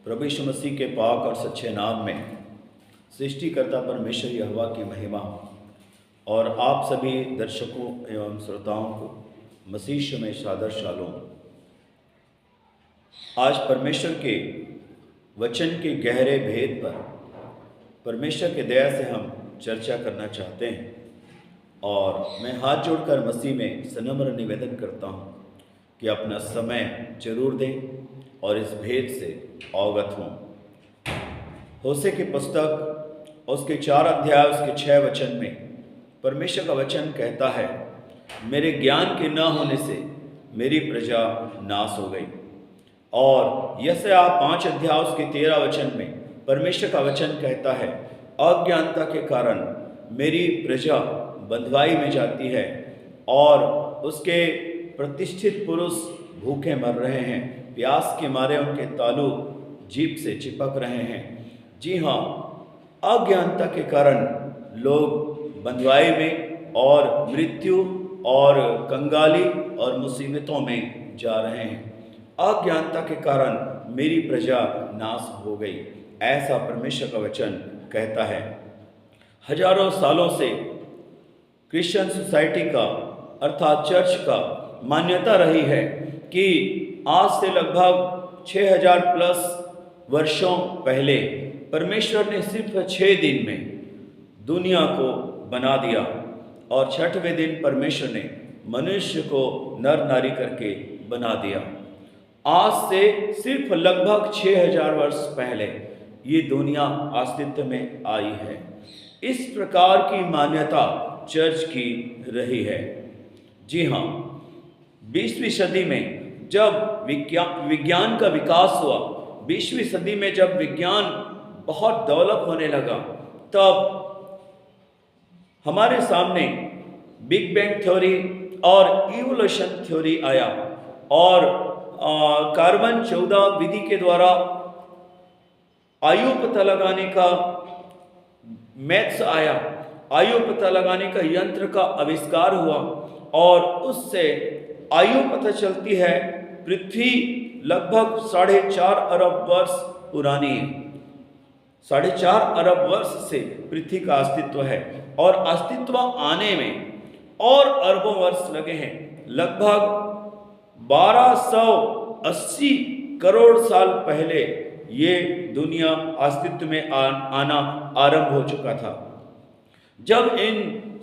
प्रभु यीशु मसीह के पाक और सच्चे नाम में सृष्टिकर्ता परमेश्वर यहोवा की महिमा और आप सभी दर्शकों एवं श्रोताओं को मसीह यीशु में सादर शालोम। आज परमेश्वर के वचन के गहरे भेद पर परमेश्वर के दया से हम चर्चा करना चाहते हैं और मैं हाथ जोड़कर मसीह में सनम्र निवेदन करता हूँ कि अपना समय जरूर दें और इस भेद से अवगत हों। होशे की पुस्तक उसके 4 अध्याय उसके 6 वचन में परमेश्वर का वचन कहता है, मेरे ज्ञान के न होने से मेरी प्रजा नाश हो गई। और यशायाह 5 अध्याय उसके 13 वचन में परमेश्वर का वचन कहता है, अज्ञानता के कारण मेरी प्रजा बंधुआई में जाती है और उसके प्रतिष्ठित पुरुष भूखे मर रहे हैं, प्यास के मारे उनके तालू जीभ से चिपक रहे हैं। जी हाँ, अज्ञानता के कारण लोग बंधुआई में और मृत्यु और कंगाली और मुसीबतों में जा रहे हैं। अज्ञानता के कारण मेरी प्रजा नाश हो गई, ऐसा परमेश्वर का वचन कहता है। हजारों सालों से क्रिश्चियन सोसाइटी का अर्थात चर्च का मान्यता रही है कि आज से लगभग 6000 प्लस वर्षों पहले परमेश्वर ने सिर्फ 6 दिन में दुनिया को बना दिया और 6वें दिन परमेश्वर ने मनुष्य को नर नारी करके बना दिया। आज से सिर्फ लगभग 6000 वर्ष पहले ये दुनिया अस्तित्व में आई है। इस प्रकार की मान्यता चर्च की रही है। जी हाँ, 20वीं सदी में जब विज्ञान का विकास हुआ, 20वीं सदी में जब विज्ञान बहुत डेवलप होने लगा, तब हमारे सामने बिग बैंग थ्योरी और इवोल्यूशन थ्योरी आया और कार्बन 14 विधि के द्वारा आयु पता लगाने का मैथ्स आया, आयु पता लगाने का यंत्र का आविष्कार हुआ और उससे आयु पता चलती है। पृथ्वी लगभग 4.5 अरब वर्ष पुरानी है। 4.5 अरब वर्ष से पृथ्वी का अस्तित्व है और अस्तित्व आने में और अरबों वर्ष लगे हैं। लगभग 1280 करोड़ साल पहले ये दुनिया अस्तित्व में आना आरंभ हो चुका था। जब इन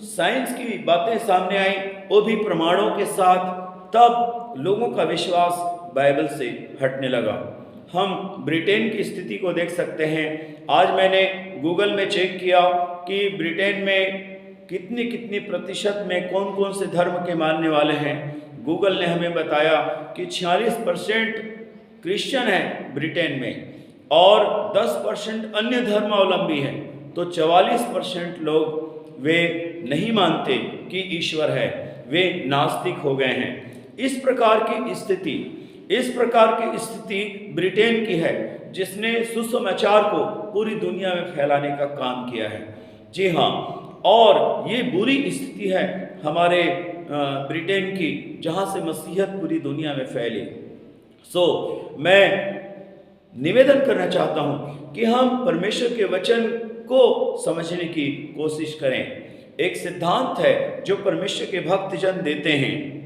साइंस की बातें सामने आई, वो भी प्रमाणों के साथ, तब लोगों का विश्वास बाइबल से हटने लगा। हम ब्रिटेन की स्थिति को देख सकते हैं। आज मैंने गूगल में चेक किया कि ब्रिटेन में कितनी प्रतिशत में कौन कौन से धर्म के मानने वाले हैं। गूगल ने हमें बताया कि 46% क्रिश्चियन है ब्रिटेन में और 10% अन्य धर्मावलंबी हैं। तो 44% लोग वे नहीं मानते कि ईश्वर है, वे नास्तिक हो गए हैं। इस प्रकार की स्थिति ब्रिटेन की है, जिसने सुसमाचार को पूरी दुनिया में फैलाने का काम किया है। जी हाँ, और ये बुरी स्थिति है हमारे ब्रिटेन की, जहाँ से मसीहत पूरी दुनिया में फैली। मैं निवेदन करना चाहता हूँ कि हम परमेश्वर के वचन को समझने की कोशिश करें। एक सिद्धांत है जो परमेश्वर के भक्तजन देते हैं।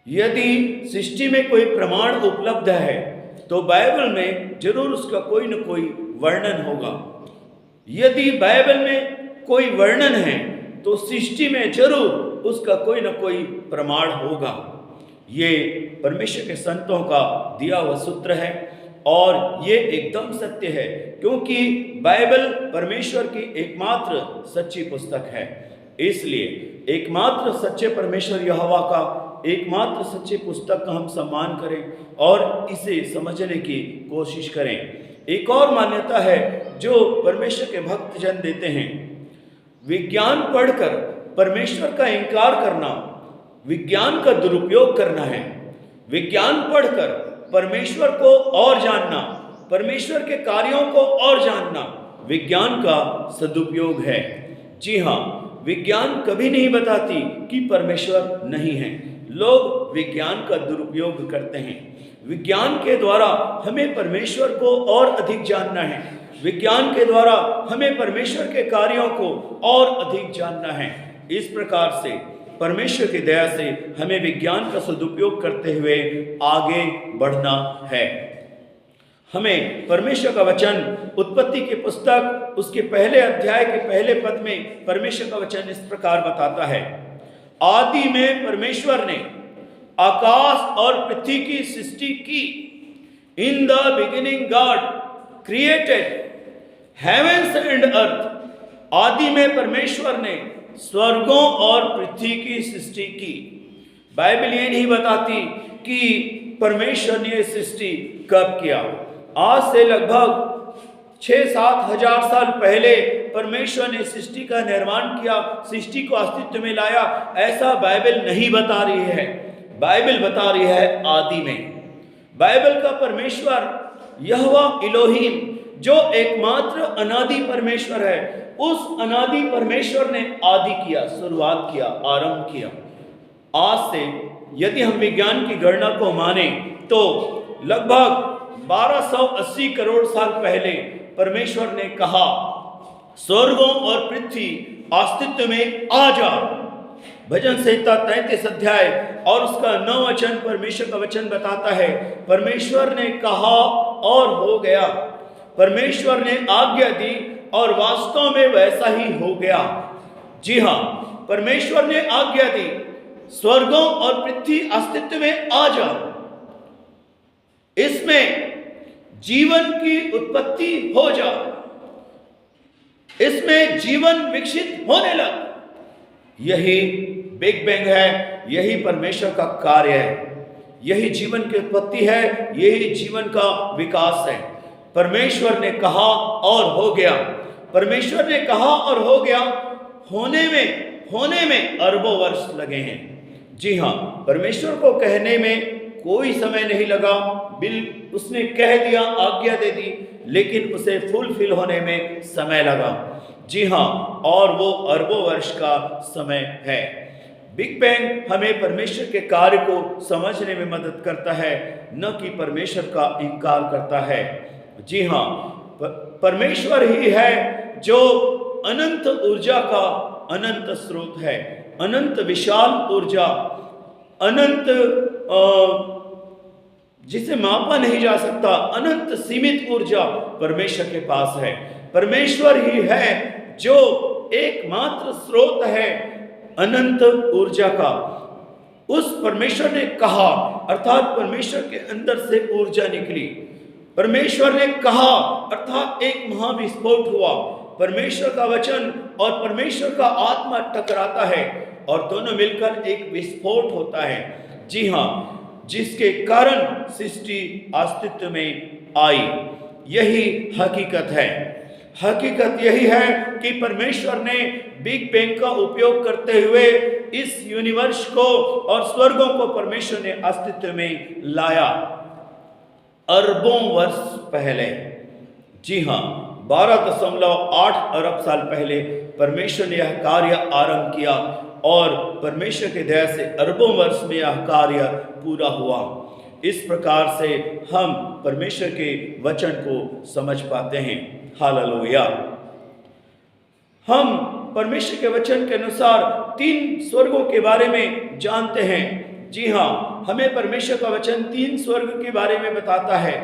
यदि सृष्टि में कोई प्रमाण उपलब्ध है तो बाइबल में जरूर उसका कोई न कोई वर्णन होगा। यदि बाइबल में कोई वर्णन है तो सृष्टि में जरूर उसका कोई न कोई प्रमाण होगा। ये परमेश्वर के संतों का दिया हुआ सूत्र है और ये एकदम सत्य है, क्योंकि बाइबल परमेश्वर की एकमात्र सच्ची पुस्तक है। इसलिए एकमात्र सच्चे परमेश्वर यहोवा का एकमात्र सच्ची पुस्तक का हम सम्मान करें और इसे समझने की कोशिश करें। एक और मान्यता है जो परमेश्वर के भक्तजन देते हैं। विज्ञान पढ़कर परमेश्वर का इनकार करना विज्ञान का दुरुपयोग करना है। विज्ञान पढ़कर परमेश्वर को और जानना, परमेश्वर के कार्यों को और जानना विज्ञान का सदुपयोग है। जी हाँ, विज्ञान कभी नहीं बताती कि परमेश्वर नहीं है। लोग विज्ञान का दुरुपयोग करते हैं। विज्ञान के द्वारा हमें परमेश्वर को और अधिक जानना है। विज्ञान के द्वारा हमें परमेश्वर के कार्यों को और अधिक जानना है। इस प्रकार से परमेश्वर की दया से हमें विज्ञान का सदुपयोग करते हुए आगे बढ़ना है। हमें परमेश्वर का वचन उत्पत्ति की पुस्तक उसके पहले अध्याय के पहले पद में परमेश्वर का वचन इस प्रकार बताता है, आदि में परमेश्वर ने आकाश और पृथ्वी की सृष्टि की। In the beginning God created heaven's and earth. आदि में परमेश्वर ने स्वर्गों और पृथ्वी की सृष्टि की। बाइबल ये नहीं बताती कि परमेश्वर ने सृष्टि कब किया। आज से लगभग 6-7 हजार साल पहले परमेश्वर ने सृष्टि का निर्माण किया, सृष्टि को अस्तित्व में लाया, ऐसा बाइबल नहीं बता रही है। बाइबल बता रही है आदि में। बाइबल का परमेश्वर यहोवा इलोहीम जो एकमात्र अनादि परमेश्वर है, उस अनादि परमेश्वर ने आदि किया, शुरुआत किया, आरंभ किया। आज से यदि हम विज्ञान की गणना को माने तो लगभग 1280 करोड़ साल पहले परमेश्वर ने कहा स्वर्गों और पृथ्वी अस्तित्व में आ जा। भजन संहिता 33 अध्याय और उसका 9 वचन परमेश्वर का वचन बताता है, परमेश्वर ने कहा और हो गया। परमेश्वर ने आज्ञा दी और वास्तव में वैसा ही हो गया। जी हाँ, परमेश्वर ने आज्ञा दी, स्वर्गों और पृथ्वी अस्तित्व में आ जा। इसमें जीवन की उत्पत्ति हो जा, इसमें जीवन विकसित होने लग। यही बिग बैंग है, यही परमेश्वर का कार्य है, यही जीवन की उत्पत्ति है, यही जीवन का विकास है। परमेश्वर ने कहा और हो गया। परमेश्वर ने कहा और हो गया। होने में अरबों वर्ष लगे हैं। जी हाँ, परमेश्वर को कहने में कोई समय नहीं लगा। उसने कह दिया, आज्ञा दे दी, लेकिन उसे फुलफिल होने में समय लगा। जी हाँ, और वो अरबों वर्ष का समय है। बिग बैंग हमें परमेश्वर के कार्य को समझने में मदद करता है, न कि परमेश्वर का इनकार करता है। जी हाँ, परमेश्वर ही है जो अनंत ऊर्जा का अनंत स्रोत है, अनंत विशाल ऊर्जा, अनंत जिसे मापा नहीं जा सकता, अनंत सीमित ऊर्जा परमेश्वर के पास है। परमेश्वर ही है जो एकमात्र स्रोत है अनंत ऊर्जा का। उस परमेश्वर ने कहा, अर्थात परमेश्वर के अंदर से ऊर्जा निकली। परमेश्वर ने कहा अर्थात एक महाविस्फोट हुआ। परमेश्वर का वचन और परमेश्वर का आत्मा टकराता है और दोनों मिलकर एक विस्फोट होता है। जी हाँ, जिसके कारण सृष्टि अस्तित्व में आई। यही हकीकत है। हकीकत यही है कि परमेश्वर ने बिग बैंग का उपयोग करते हुए इस यूनिवर्स को और स्वर्गों को परमेश्वर ने अस्तित्व में लाया अरबों वर्ष पहले। जी हाँ, 12.8 अरब साल पहले परमेश्वर ने यह कार्य आरंभ किया और परमेश्वर की दया से अरबों वर्ष में यह कार्य पूरा हुआ। इस प्रकार से हम परमेश्वर के वचन को समझ पाते हैं। हालेलुया। हम परमेश्वर के वचन के अनुसार 3 स्वर्गों के बारे में जानते हैं। जी हाँ, हमें परमेश्वर का वचन 3 स्वर्ग के बारे में बताता है।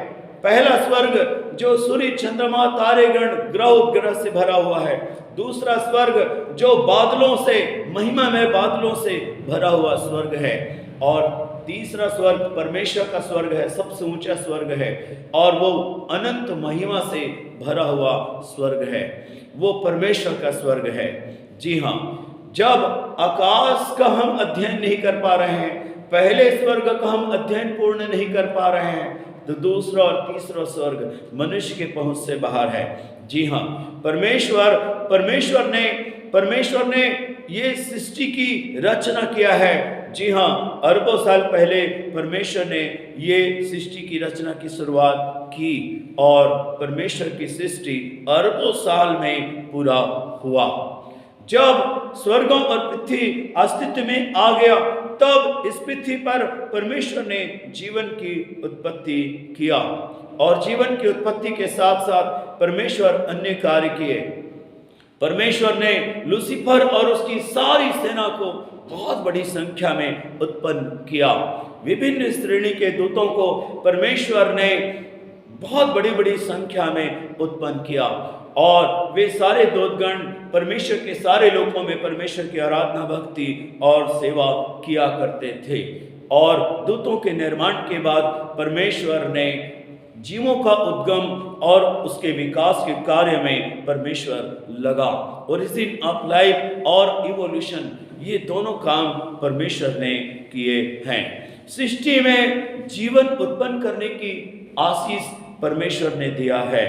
पहला स्वर्ग जो सूर्य, चंद्रमा, तारेगण, ग्रह उपग्रह से भरा हुआ है। दूसरा स्वर्ग जो बादलों से, महिमामय बादलों से भरा हुआ स्वर्ग है। और तीसरा स्वर्ग परमेश्वर का स्वर्ग है, सबसे ऊंचा स्वर्ग है और वो अनंत महिमा से भरा हुआ स्वर्ग है। वो परमेश्वर का स्वर्ग है। जी हाँ, जब आकाश का हम अध्ययन नहीं कर पा रहे हैं, पहले स्वर्ग का हम अध्ययन पूर्ण नहीं कर पा रहे हैं, तो दूसरा और तीसरा स्वर्ग मनुष्य के पहुंच से बाहर है। जी हाँ, परमेश्वर ने ये सृष्टि की रचना किया है। जी हाँ, अरबों साल पहले परमेश्वर ने ये सृष्टि की रचना की शुरुआत की और परमेश्वर की सृष्टि अरबों साल में पूरा हुआ। जब स्वर्गों और पृथ्वी अस्तित्व में आ गया, तब इस पृथ्वी पर परमेश्वर ने जीवन की उत्पत्ति किया, और जीवन की उत्पत्ति के साथ साथ परमेश्वर अन्य कार्य किए। परमेश्वर ने लूसीफर और उसकी सारी सेना को बहुत बड़ी संख्या में उत्पन्न किया। विभिन्न श्रेणी के दूतों को परमेश्वर ने बहुत बड़ी बड़ी संख्या में उत्पन्न किया, और वे सारे दूतगण परमेश्वर के सारे लोगों में परमेश्वर की आराधना, भक्ति और सेवा किया करते थे। और दूतों के निर्माण के बाद परमेश्वर ने जीवों का उद्गम और उसके विकास के कार्य में परमेश्वर लगा। ओरिजिन ऑफ लाइफ और इवोल्यूशन, ये दोनों काम परमेश्वर ने किए हैं। सृष्टि में जीवन उत्पन्न करने की आशीष परमेश्वर ने दिया है।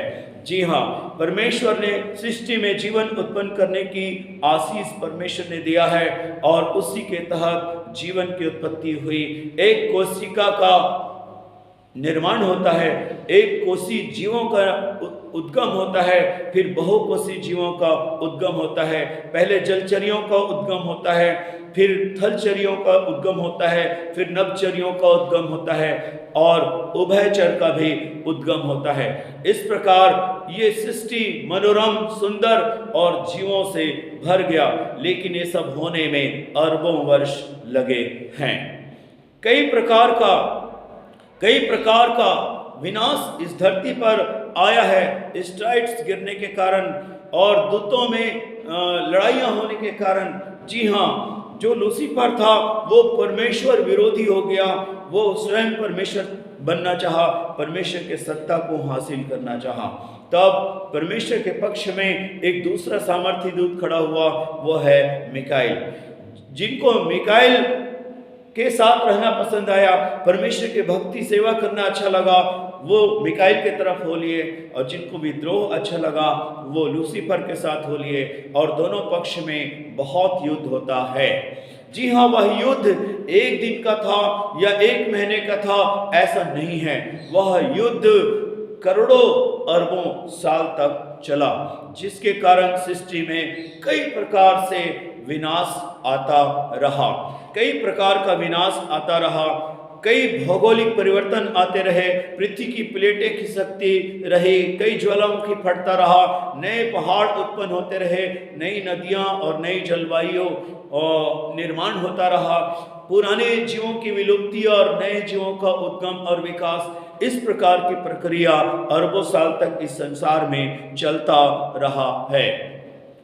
जी हाँ, परमेश्वर ने सृष्टि में जीवन उत्पन्न करने की आशीष परमेश्वर ने दिया है, और उसी के तहत जीवन की उत्पत्ति हुई। एक कोशिका का निर्माण होता है, एक कोशी जीवों का उद्गम होता है, फिर बहुकोशी जीवों का उद्गम होता है। पहले जलचरियों का उद्गम होता है, फिर थलचरियों का उद्गम होता है, फिर नभचरियों का उद्गम होता है, और उभयचर का भी उद्गम होता है। इस प्रकार ये सृष्टि मनोरम, सुंदर और जीवों से भर गया, लेकिन ये सब होने में अरबों वर्ष लगे हैं। कई प्रकार का विनाश इस धरती पर आया है, एस्टेरॉइड्स गिरने के कारण और दूतों में लड़ाइयाँ होने के कारण। जी हाँ, जो लूसीफर था वो परमेश्वर विरोधी हो गया, वो स्वयं परमेश्वर बनना चाहा, परमेश्वर के सत्ता को हासिल करना चाहा। तब परमेश्वर के पक्ष में एक दूसरा सामर्थी दूत खड़ा हुआ, वो है मिकाएल। जिनको मिकाएल के साथ रहना पसंद आया, परमेश्वर के भक्ति सेवा करना अच्छा लगा, वो मिकाएल के तरफ हो लिए, और जिनको विद्रोह अच्छा लगा वो लूसीफर के साथ हो लिए, और दोनों पक्ष में बहुत युद्ध होता है। जी हाँ, वह युद्ध एक दिन का था या एक महीने का था, ऐसा नहीं है। वह युद्ध करोड़ों अरबों साल तक चला, जिसके कारण सृष्टि में कई प्रकार से विनाश आता रहा, कई प्रकार का विनाश आता रहा, कई भौगोलिक परिवर्तन आते रहे, पृथ्वी की प्लेटें खिसकती रही, कई ज्वालामुखी फटता रहा, नए पहाड़ उत्पन्न होते रहे, नई नदियां और नई जलवायु निर्माण होता रहा, पुराने जीवों की विलुप्ति और नए जीवों का उद्गम और विकास। इस प्रकार की प्रक्रिया अरबों साल तक इस संसार में चलता रहा है।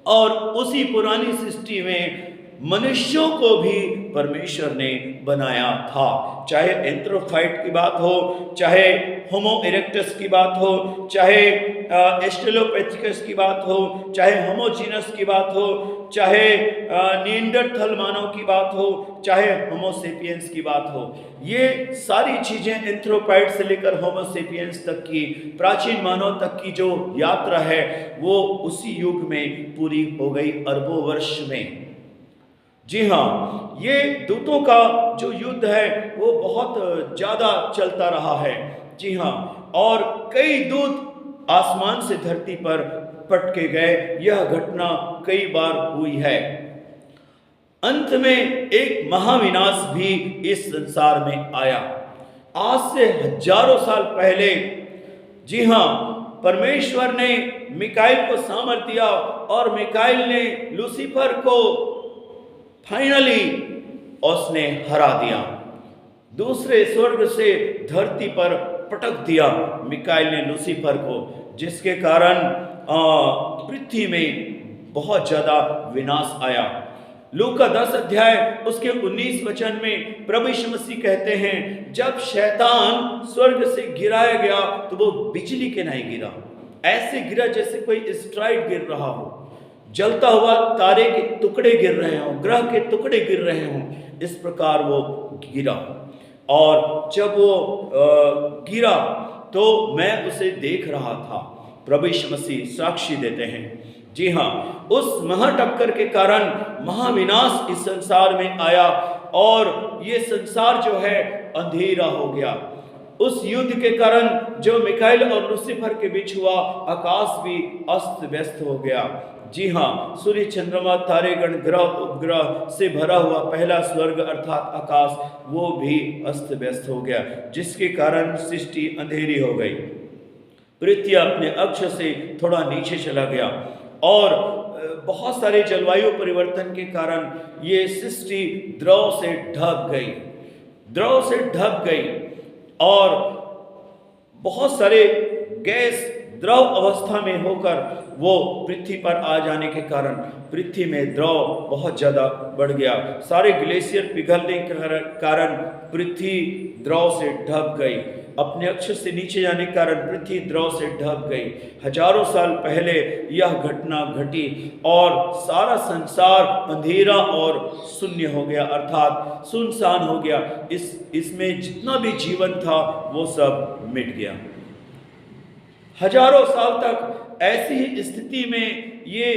और उसी पुरानी सृष्टि में मनुष्यों को भी परमेश्वर ने बनाया था। चाहे एंथ्रोफाइट की बात हो, चाहे होमो इरेक्टस की बात हो, चाहे एस्ट्रेलोपैथिकस की बात हो, चाहे होमोजीनस की बात हो, चाहे निएंडरथल मानव की बात हो, चाहे होमोसेपियंस की बात हो, ये सारी चीजें एंथ्रोपाइड से लेकर होमोसेपियंस तक की, प्राचीन मानव तक की जो यात्रा है वो उसी युग में पूरी हो गई, अरबों वर्ष में। जी हाँ, ये दूतों का जो युद्ध है वो बहुत ज़्यादा चलता रहा है। जी हाँ, और कई दूत आसमान से धरती पर पटके गए, यह घटना कई बार हुई है। अंत में एक महाविनाश भी इस संसार में आया, आज से हजारों साल पहले। जी हाँ, परमेश्वर ने मिकाएल को सामर्थ दिया, और मिकाएल ने लूसीफर को फाइनली उसने हरा दिया, दूसरे स्वर्ग से धरती पर पटक दिया मिकाएल ने लूसीफर को, जिसके कारण पृथ्वी में बहुत ज्यादा विनाश आया। लूका 10 अध्याय उसके 19 वचन में प्रभु यीशु मसीह कहते हैं, जब शैतान स्वर्ग से गिराया गया तो वो बिजली के नहीं गिरा, ऐसे गिरा जैसे कोई एस्टेरॉइड गिर रहा हो, जलता हुआ तारे के टुकड़े गिर रहे हों, ग्रह के टुकड़े गिर रहे हों, इस प्रकार वो गिरा। और जब वो गिरा तो मैं उसे देख रहा था। प्रभु यीशु मसीह साक्षी देते हैं। जी हाँ, उस महाटक्कर के कारण महाविनाश इस संसार में आया, और ये संसार जो है अंधेरा हो गया। उस युद्ध के कारण जो मिकाइल और लूसीफर के बीच हुआ, आकाश भी अस्त व्यस्त हो गया। जी हाँ, सूर्य, चंद्रमा, तारेगण, ग्रह, उपग्रह से भरा हुआ पहला स्वर्ग अर्थात आकाश, वो भी अस्त व्यस्त हो गया, जिसके कारण सृष्टि अंधेरी हो गई। पृथ्वी अपने अक्ष से थोड़ा नीचे चला गया और बहुत सारे जलवायु परिवर्तन के कारण ये सृष्टि द्रव से ढक गई और बहुत सारे गैस द्रव अवस्था में होकर वो पृथ्वी पर आ जाने के कारण पृथ्वी में द्रव बहुत ज़्यादा बढ़ गया। सारे ग्लेशियर पिघलने के कारण पृथ्वी द्रव से ढक गई। अपने अक्ष से नीचे जाने के कारण पृथ्वी द्रव से ढक गई। हजारों साल पहले यह घटना घटी और सारा संसार अंधेरा और शून्य हो गया, अर्थात सुनसान हो गया। इसमें जितना भी जीवन था वो सब मिट गया। हजारों साल तक ऐसी ही स्थिति में ये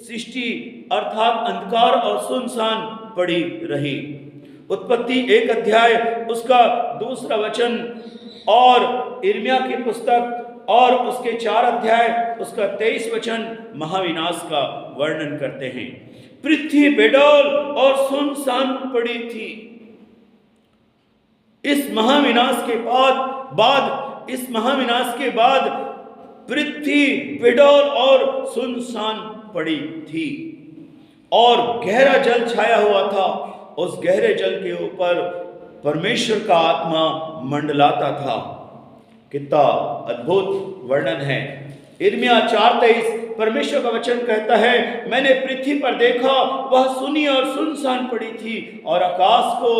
सृष्टि अर्थात अंधकार और सुनसान पड़ी रही। उत्पत्ति 1 अध्याय उसका 2 वचन और यिर्मयाह की पुस्तक और उसके 4 अध्याय उसका 23 वचन महाविनाश का वर्णन करते हैं। पृथ्वी बेडौल और सुनसान पड़ी थी। इस महाविनाश के बाद पृथ्वी बेडौल और सुनसान पड़ी थी और गहरा जल छाया हुआ था। उस गहरे जल के ऊपर परमेश्वर का आत्मा मंडलाता था। कितना अद्भुत वर्णन है। यिर्मयाह 4:23 परमेश्वर का वचन कहता है, मैंने पृथ्वी पर देखा, वह सुनी और सुनसान पड़ी थी और आकाश को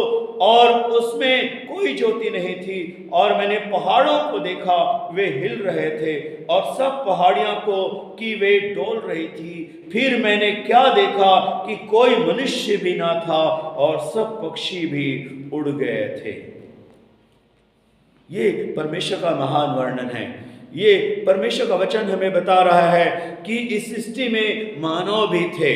और उसमें कोई ज्योति नहीं थी। और मैंने पहाड़ों को देखा, वे हिल रहे थे और सब पहाड़ियों को कि वे डोल रही थी। फिर मैंने क्या देखा कि कोई मनुष्य भी ना था और सब पक्षी भी उड़ गए थे। ये परमेश्वर का महान वर्णन है। ये परमेश्वर का वचन हमें बता रहा है कि इस सृष्टि में मानव भी थे।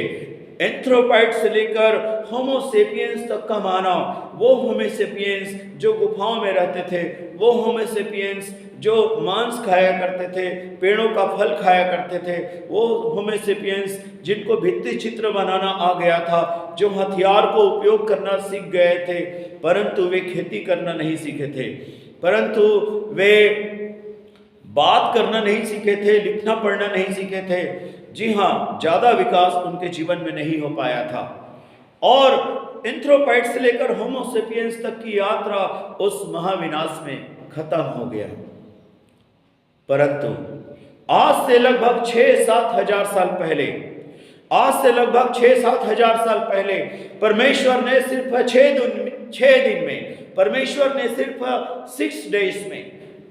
एंथ्रोपाइड से लेकर होमोसेपियंस तक का मानव, वो होमोसेपियंस जो गुफाओं में रहते थे, वो होमोसेपियंस जो मांस खाया करते थे, पेड़ों का फल खाया करते थे, वो होमोसेपियंस जिनको भित्ति चित्र बनाना आ गया था, जो हथियार को उपयोग करना सीख गए थे, परंतु वे खेती करना नहीं सीखे थे, परंतु वे बात करना नहीं सीखे थे, लिखना पढ़ना नहीं सीखे थे। जी हाँ, ज़्यादा विकास उनके जीवन में नहीं हो पाया था। और एंथ्रोपाइड से लेकर होमोसेपियंस तक की यात्रा उस महाविनाश में खत्म हो गया। परंतु आज से लगभग 6-7 हजार साल पहले, परमेश्वर ने सिर्फ 6 दिन में, परमेश्वर ने सिर्फ 6 डेज में,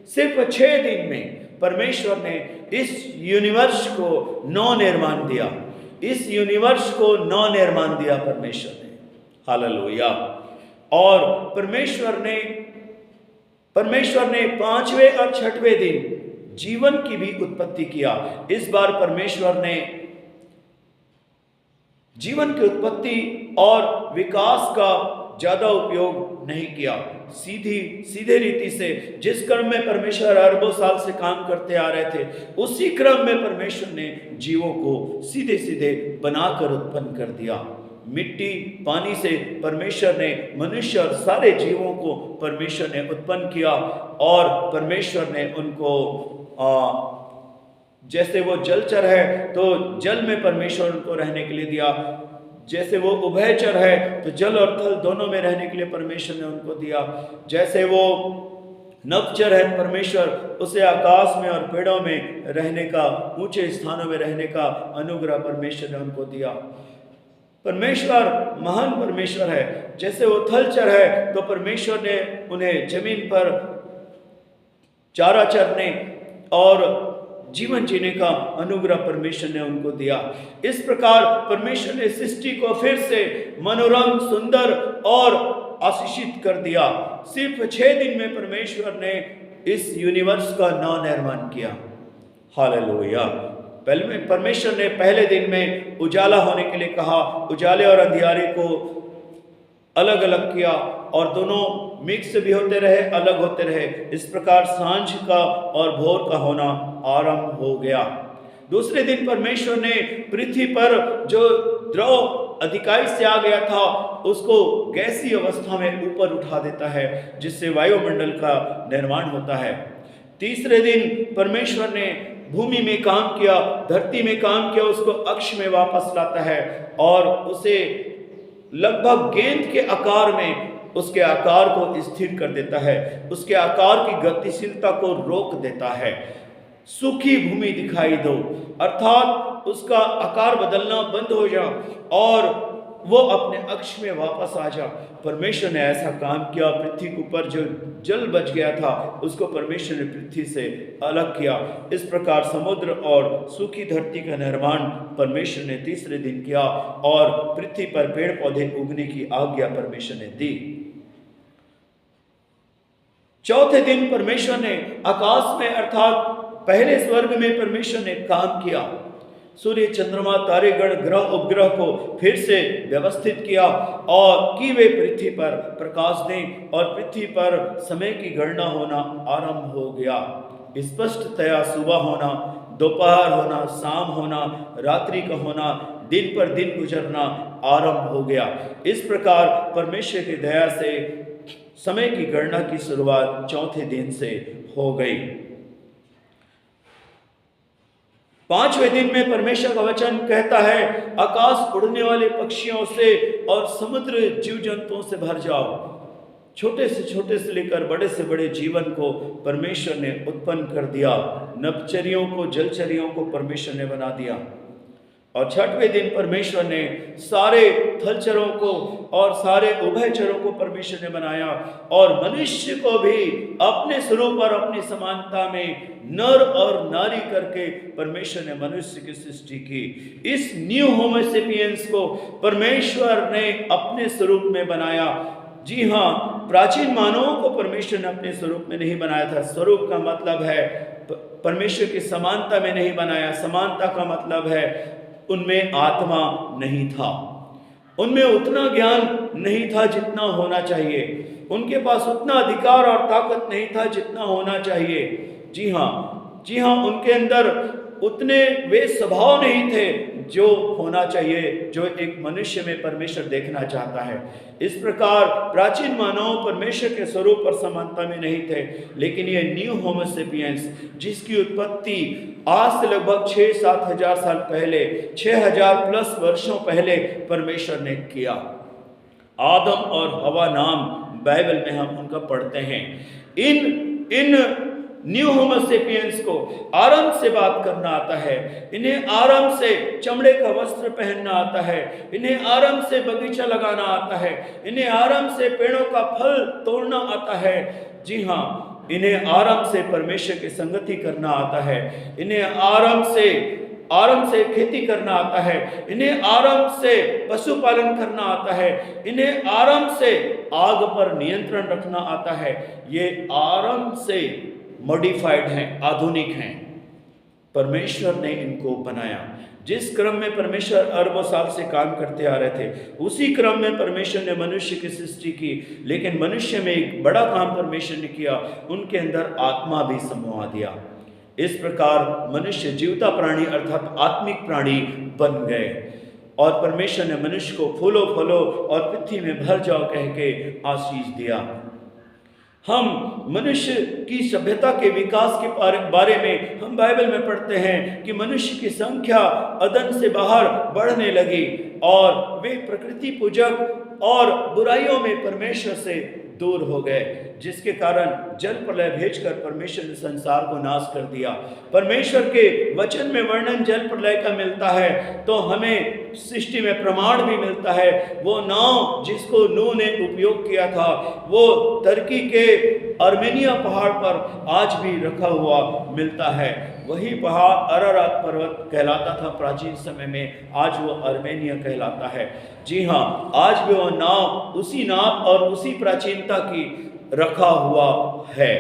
सिर्फ 6 दिन में परमेश्वर ने इस यूनिवर्स को नव-निर्माण दिया। इस यूनिवर्स को नव-निर्माण दिया परमेश्वर ने। हालेलुया। और परमेश्वर ने 5वें और 6वें दिन जीवन की भी उत्पत्ति किया। इस बार परमेश्वर ने जीवन की उत्पत्ति और विकास का ज्यादा उपयोग नहीं किया। सीधे रीति से जिस क्रम में परमेश्वर अरबों साल से काम करते आ रहे थे, उसी क्रम में परमेश्वर ने जीवों को सीधे सीधे बनाकर उत्पन्न कर दिया। मिट्टी पानी से परमेश्वर ने मनुष्य और सारे जीवों को परमेश्वर ने उत्पन्न किया और परमेश्वर ने उनको जैसे वो जलचर है तो जल में परमेश्वर उनको रहने के लिए दिया, जैसे वो उभयचर है तो जल और थल दोनों में रहने के लिए परमेश्वर ने उनको दिया, जैसे वो नवचर है परमेश्वर उसे आकाश में और पेड़ों में रहने का, ऊंचे स्थानों में रहने का अनुग्रह परमेश्वर ने उनको दिया। परमेश्वर महान परमेश्वर है। जैसे वो थलचर है तो परमेश्वर ने उन्हें जमीन पर चारा चरने और जीवन जीने का अनुग्रह परमेश्वर ने उनको दिया। इस प्रकार परमेश्वर ने सृष्टि को फिर से मनोरम, सुंदर और आशीषित कर दिया। सिर्फ 6 दिन में परमेश्वर ने इस यूनिवर्स का नव निर्माण किया। हालेलुया। पहले परमेश्वर ने पहले दिन में उजाला होने के लिए कहा, उजाले और अंधियारे को अलग अलग किया और दोनों मिक्स भी होते रहे, अलग होते रहे। इस प्रकार सांझ का और भोर का होना आरंभ हो गया। दूसरे दिन परमेश्वर ने पृथ्वी पर जो द्रव अधिकाई से आ गया था उसको गैसीय अवस्था में ऊपर उठा देता है, जिससे वायुमंडल का निर्माण होता है। तीसरे दिन परमेश्वर ने भूमि में काम किया, धरती में काम किया, उसको अक्ष में वापस लाता है और उसे लगभग गेंद के आकार में उसके आकार को स्थिर कर देता है, उसके आकार की गतिशीलता को रोक देता है। सूखी भूमि दिखाई दो, अर्थात उसका आकार बदलना बंद हो जा और वो अपने अक्ष में वापस आ जा। परमेश्वर ने ऐसा काम किया। पृथ्वी के ऊपर जो जल बच गया था उसको परमेश्वर ने पृथ्वी से अलग किया। इस प्रकार समुद्र और सूखी धरती का निर्माण परमेश्वर ने तीसरे दिन किया और पृथ्वी पर पेड़ पौधे उगने की आज्ञा परमेश्वर ने दी। चौथे दिन परमेश्वर ने आकाश में अर्थात पहले स्वर्ग में परमेश्वर ने काम किया। सूर्य, चंद्रमा, तारेगण, ग्रह, उपग्रह को फिर से व्यवस्थित किया और कि वे पृथ्वी पर प्रकाश दें और पृथ्वी पर समय की गणना होना आरंभ हो गया। स्पष्टतया सुबह होना, दोपहर होना, शाम होना, रात्रि का होना, दिन पर दिन गुजरना आरंभ हो गया। इस प्रकार परमेश्वर की दया से समय की गणना की शुरुआत चौथे दिन से हो गई। पांचवें दिन में परमेश्वर का वचन कहता है, आकाश उड़ने वाले पक्षियों से और समुद्र जीव जंतुओं से भर जाओ। छोटे से लेकर बड़े से बड़े जीवन को परमेश्वर ने उत्पन्न कर दिया। नभचरियों को, जलचरियों को परमेश्वर ने बना दिया। और छठवें दिन परमेश्वर ने सारे थलचरों को और सारे उभयचरों को परमेश्वर ने बनाया और मनुष्य को भी अपने स्वरूप और अपनी समानता में नर और नारी करके परमेश्वर ने मनुष्य की सृष्टि की। इस न्यू होमोसेपियंस को परमेश्वर ने अपने स्वरूप में बनाया। जी हाँ, प्राचीन मानवों को परमेश्वर ने अपने स्वरूप में नहीं बनाया था। स्वरूप का मतलब है परमेश्वर की समानता में नहीं बनाया। समानता का मतलब है उनमें आत्मा नहीं था, उनमें उतना ज्ञान नहीं था जितना होना चाहिए, उनके पास उतना अधिकार और ताकत नहीं था जितना होना चाहिए। जी हाँ, उनके अंदर उतने वे स्वभाव नहीं थे जो होना चाहिए, जो एक मनुष्य में परमेश्वर देखना चाहता है। इस प्रकार प्राचीन मानव परमेश्वर के स्वरूप और समानता में नहीं थे, लेकिन ये न्यू होमोसेपियंस जिसकी उत्पत्ति आज से लगभग 6-7 हजार साल पहले, 6000 प्लस वर्षों पहले परमेश्वर ने किया। आदम और हवा नाम बाइबल में हम उनका पढ़ते हैं। इन न्यू होमोसेपियंस को आराम से बात करना आता है, इन्हें आराम से चमड़े का वस्त्र पहनना आता है, इन्हें आराम से बगीचा लगाना आता है, इन्हें आराम से पेड़ों का फल तोड़ना आता है। जी हाँ, इन्हें आराम से परमेश्वर की संगति करना आता है, इन्हें आराम से खेती करना आता है, इन्हें आराम से पशुपालन करना आता है, इन्हें आराम से आग पर नियंत्रण रखना आता है। ये आराम से मॉडिफाइड हैं, आधुनिक हैं। परमेश्वर ने इनको बनाया। जिस क्रम में परमेश्वर अरबों साल से काम करते आ रहे थे, उसी क्रम में परमेश्वर ने मनुष्य की सृष्टि की। लेकिन मनुष्य में एक बड़ा काम परमेश्वर ने किया, उनके अंदर आत्मा भी समवा दिया। इस प्रकार मनुष्य जीवता प्राणी अर्थात आत्मिक प्राणी बन गए और परमेश्वर ने मनुष्य को फूलो फलो और पृथ्वी में भर जाओ कह के आशीष दिया। हम मनुष्य की सभ्यता के विकास के बारे में हम बाइबल में पढ़ते हैं कि मनुष्य की संख्या अदन से बाहर बढ़ने लगी और वे प्रकृति पूजक और बुराइयों में परमेश्वर से दूर हो गए, जिसके कारण जल प्रलय भेजकर परमेश्वर ने संसार को नाश कर दिया। परमेश्वर के वचन में वर्णन जल प्रलय का मिलता है तो हमें सृष्टि में प्रमाण भी मिलता है। वो नाव जिसको नूह ने उपयोग किया था वो तुर्की के अर्मेनिया पहाड़ पर आज भी रखा हुआ मिलता है। वही पहाड़ अरारात पर्वत कहलाता था प्राचीन समय में, आज वो अर्मेनिया कहलाता है। जी हाँ, आज भी वो नाव उसी नाप और उसी प्राचीनता की रखा हुआ है।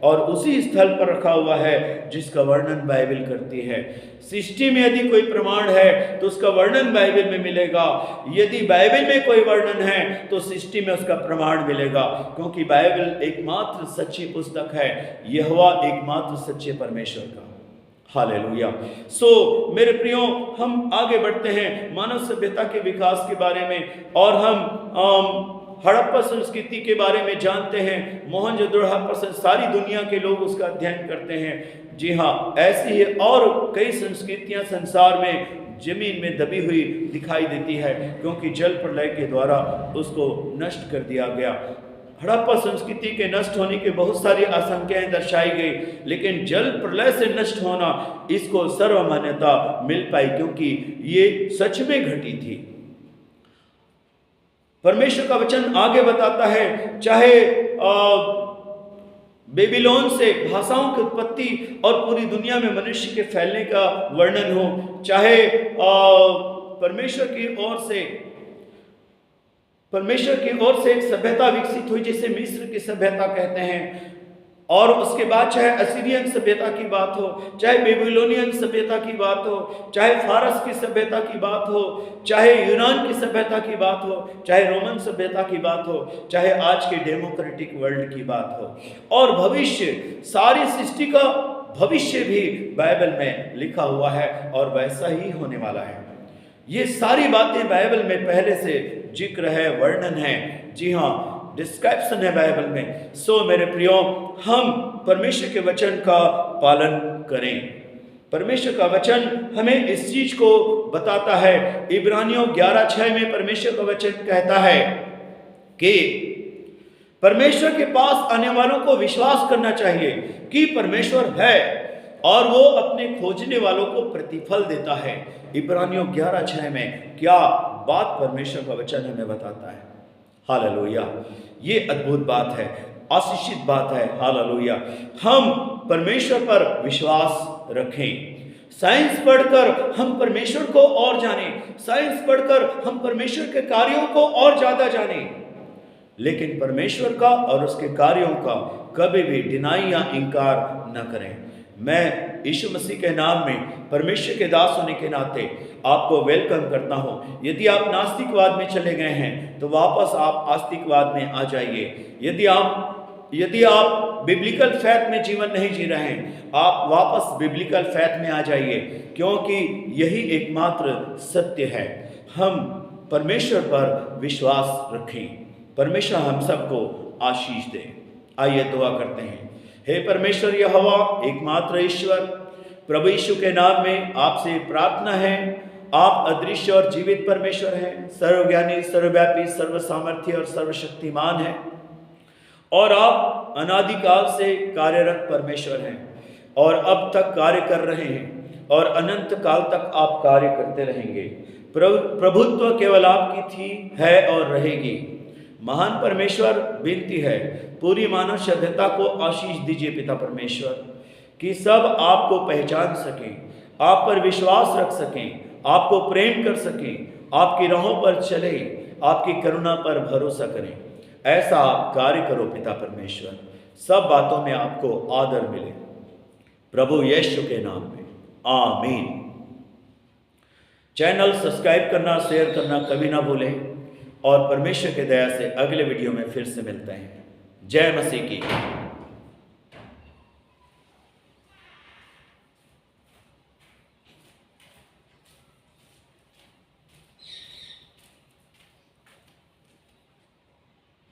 और उसी स्थल पर रखा हुआ है जिसका वर्णन बाइबल करती है। सृष्टि में यदि कोई प्रमाण है तो उसका वर्णन बाइबल में मिलेगा, यदि बाइबल में कोई वर्णन है तो सृष्टि में उसका प्रमाण मिलेगा, क्योंकि बाइबल एकमात्र सच्ची पुस्तक है, यहोवा एकमात्र सच्चे परमेश्वर का। हालेलुया। सो मेरे प्रियो, हम आगे बढ़ते हैं मानव सभ्यता के विकास के बारे में, और हम हड़प्पा संस्कृति के बारे में जानते हैं। मोहनजोदड़ो हड़प्पा सारी दुनिया के लोग उसका अध्ययन करते हैं। जी हाँ, ऐसी ही और कई संस्कृतियां संसार में जमीन में दबी हुई दिखाई देती है, क्योंकि जल प्रलय के द्वारा उसको नष्ट कर दिया गया। हड़प्पा संस्कृति के नष्ट होने की बहुत सारी आशंकाएं दर्शाई गई, लेकिन जल प्रलय से नष्ट होना इसको सर्वमान्यता मिल पाई, क्योंकि ये सच में घटी थी। परमेश्वर का वचन आगे बताता है, चाहे बेबीलोन से भाषाओं की उत्पत्ति और पूरी दुनिया में मनुष्य के फैलने का वर्णन हो, चाहे परमेश्वर की ओर से एक सभ्यता विकसित हुई जिसे मिस्र की सभ्यता कहते हैं, और उसके बाद चाहे असीरियन सभ्यता की बात हो, चाहे बेबीलोनियन सभ्यता की बात हो, चाहे फारस की सभ्यता की बात हो, चाहे यूनान की सभ्यता की बात हो, चाहे रोमन सभ्यता की बात हो, चाहे आज के डेमोक्रेटिक वर्ल्ड की बात हो, और भविष्य, सारी सृष्टि का भविष्य भी बाइबल में लिखा हुआ है और वैसा ही होने वाला है। ये सारी बातें बाइबल में पहले से जिक्र है, वर्णन है, जी हाँ, डिस्क्रिप्शन है बाइबल में। सो मेरे प्रियो, हम परमेश्वर के वचन का पालन करें। परमेश्वर का वचन हमें इस चीज को बताता है। इब्रानियों 11:6 में परमेश्वर का वचन कहता है कि परमेश्वर के पास आने वालों को विश्वास करना चाहिए कि परमेश्वर है और वो अपने खोजने वालों को प्रतिफल देता है। इब्रानियों 11:6 में क्या बात परमेश्वर का वचन हमें बताता है। हालेलुया, ये अद्भुत बात है, आशीषित बात है। हालेलुया, हम परमेश्वर पर विश्वास रखें। साइंस पढ़कर हम परमेश्वर को और जानें, साइंस पढ़कर हम परमेश्वर के कार्यों को और ज्यादा जानें, लेकिन परमेश्वर का और उसके कार्यों का कभी भी डिनाई या इनकार न करें। मैं यीशु मसीह के नाम में परमेश्वर के दास होने के नाते आपको वेलकम करता हूं। यदि आप नास्तिकवाद में चले गए हैं तो वापस आप आस्तिकवाद में आ जाइए। यदि आप बिब्लिकल फैथ में जीवन नहीं जी रहे हैं, आप वापस बिब्लिकल फैथ में आ जाइए, क्योंकि यही एकमात्र सत्य है। हम परमेश्वर पर विश्वास रखें। परमेश्वर हम सबको आशीष दे। आइए दुआ करते हैं। हे परमेश्वर यहोवा एकमात्र ईश्वर, प्रभु यीशु के नाम में आपसे प्रार्थना है। आप अदृश्य और जीवित परमेश्वर हैं, सर्वज्ञानी, सर्वव्यापी, सर्वसामर्थ्य और सर्वशक्तिमान हैं, और आप अनादिकाल से कार्यरत परमेश्वर हैं और अब तक कार्य कर रहे हैं और अनंत काल तक आप कार्य करते रहेंगे। प्रभुत्व केवल आपकी थी, है और रहेगी। महान परमेश्वर, विनती है पूरी मानव सभ्यता को आशीष दीजिए पिता परमेश्वर, कि सब आपको पहचान सकें, आप पर विश्वास रख सकें, आपको प्रेम कर सकें, आपकी राहों पर चले, आपकी करुणा पर भरोसा करें। ऐसा आप कार्य करो पिता परमेश्वर, सब बातों में आपको आदर मिले, प्रभु यीशु के नाम में, आमीन। चैनल सब्सक्राइब करना, शेयर करना कभी ना भूलें, और परमेश्वर के दया से अगले वीडियो में फिर से मिलते हैं। जय मसीह की।